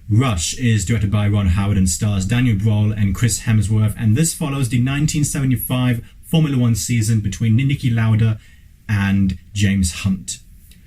Rush is directed by Ron Howard and stars Daniel Brühl and Chris Hemsworth, and this follows the 1975 Formula One season between Nikki Lauda and James Hunt.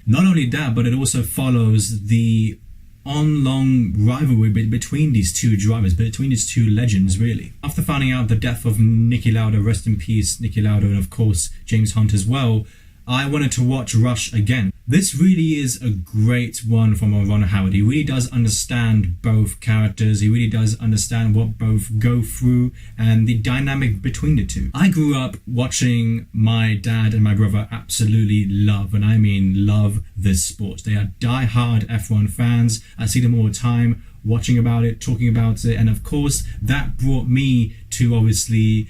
Not only that, but it also follows the on-long rivalry between these two drivers, between these two legends, really. After finding out the death of Nikki Lauda, rest in peace Nikki Lauda, and of course James Hunt as well, I wanted to watch Rush again. This really is a great one from Ron Howard. He really does understand both characters. He really does understand what both go through and the dynamic between the two. I grew up watching my dad and my brother absolutely love, and I mean love, this sport. They are die-hard F1 fans. I see them all the time, watching about it, talking about it, and of course that brought me to obviously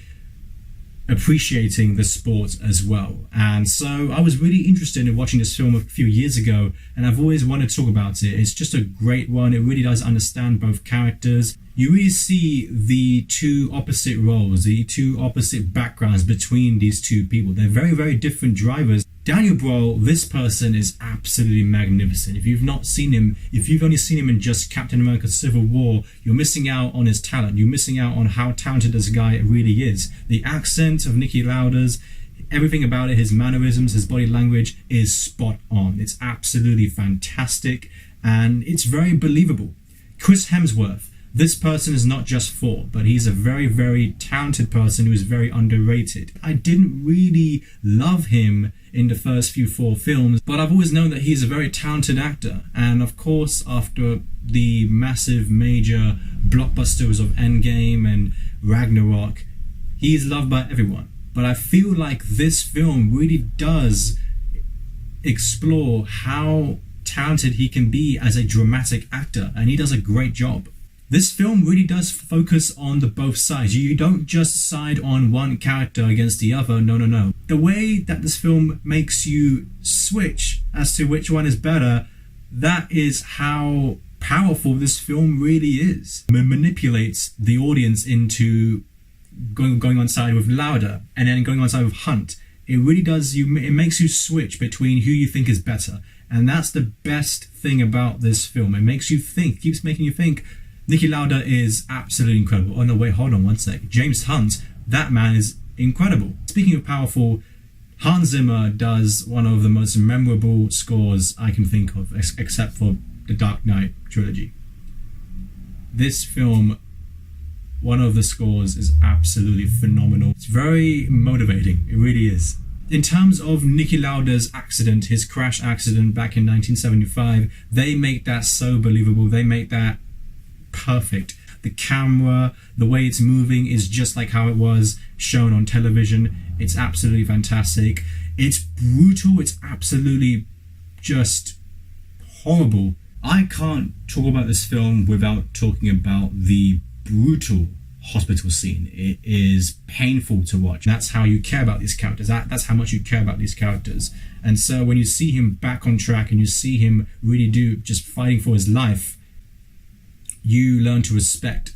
appreciating the sport as well. And so I was really interested in watching this film a few years ago, and I've always wanted to talk about it. It's just a great one. It really does understand both characters. You really see the two opposite roles, the two opposite backgrounds between these two people. They're very, very different drivers. Daniel Brühl, this person is absolutely magnificent. If you've not seen him, if you've only seen him in just Captain America Civil War, you're missing out on his talent. You're missing out on how talented this guy really is. The accent of Nikki Lauda's, everything about it, his mannerisms, his body language is spot on. It's absolutely fantastic and it's very believable. Chris Hemsworth, this person is not just Thor, but he's a very, very talented person who is very underrated. I didn't really love him in the first few Thor films, but I've always known that he's a very talented actor. And of course, after the massive major blockbusters of Endgame and Ragnarok, he's loved by everyone. But I feel like this film really does explore how talented he can be as a dramatic actor, and he does a great job. This film really does focus on the both sides. You don't just side on one character against the other. No. The way that this film makes you switch as to which one is better, that is how powerful this film really is. It manipulates the audience into going on side with Lauda and then going on side with Hunt. It really does. It makes you switch between who you think is better. And that's the best thing about this film. It makes you think, keeps making you think. Nikki Lauda is absolutely incredible. Oh no, wait, hold on one sec. James Hunt, that man is incredible. Speaking of powerful, Hans Zimmer does one of the most memorable scores I can think of, except for the Dark Knight trilogy. This film, one of the scores is absolutely phenomenal. It's very motivating, it really is. In terms of Nikki Lauda's accident, his crash accident back in 1975, they make that so believable. They make that perfect. The camera, the way it's moving is just like how it was shown on television. It's absolutely fantastic. It's brutal. It's absolutely just horrible. I can't talk about this film without talking about the brutal hospital scene. It is painful to watch. That's how you care about these characters. That's how much you care about these characters. And so when you see him back on track and you see him really just fighting for his life, you learn to respect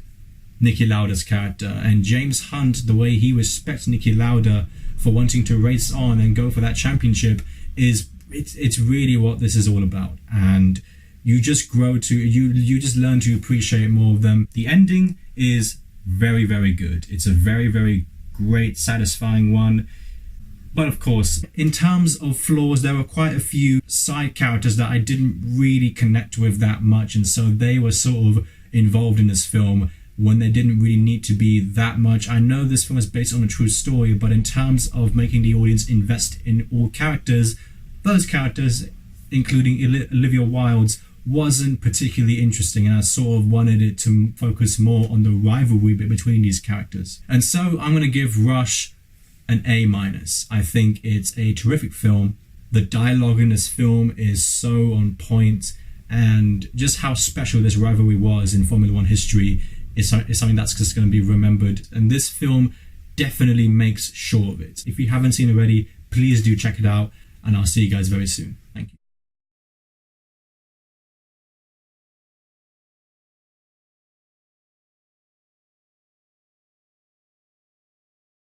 Nikki Lauda's character. And James Hunt, the way he respects Nikki Lauda for wanting to race on and go for that championship, it's really what this is all about. And you just grow to, you just learn to appreciate more of them. The ending is very, very good. It's a very, very great, satisfying one. But of course, in terms of flaws, there were quite a few side characters that I didn't really connect with that much, and so they were sort of involved in this film when they didn't really need to be that much. I know this film is based on a true story, but in terms of making the audience invest in all characters, those characters, including Olivia Wilde's, wasn't particularly interesting, and I sort of wanted it to focus more on the rivalry between these characters. And so I'm going to give Rush an A-. I think it's a terrific film. The dialogue in this film is so on point, and just how special this rivalry was in Formula One history is something that's just going to be remembered. And this film definitely makes sure of it. If you haven't seen it already, please do check it out, and I'll see you guys very soon. Thank you.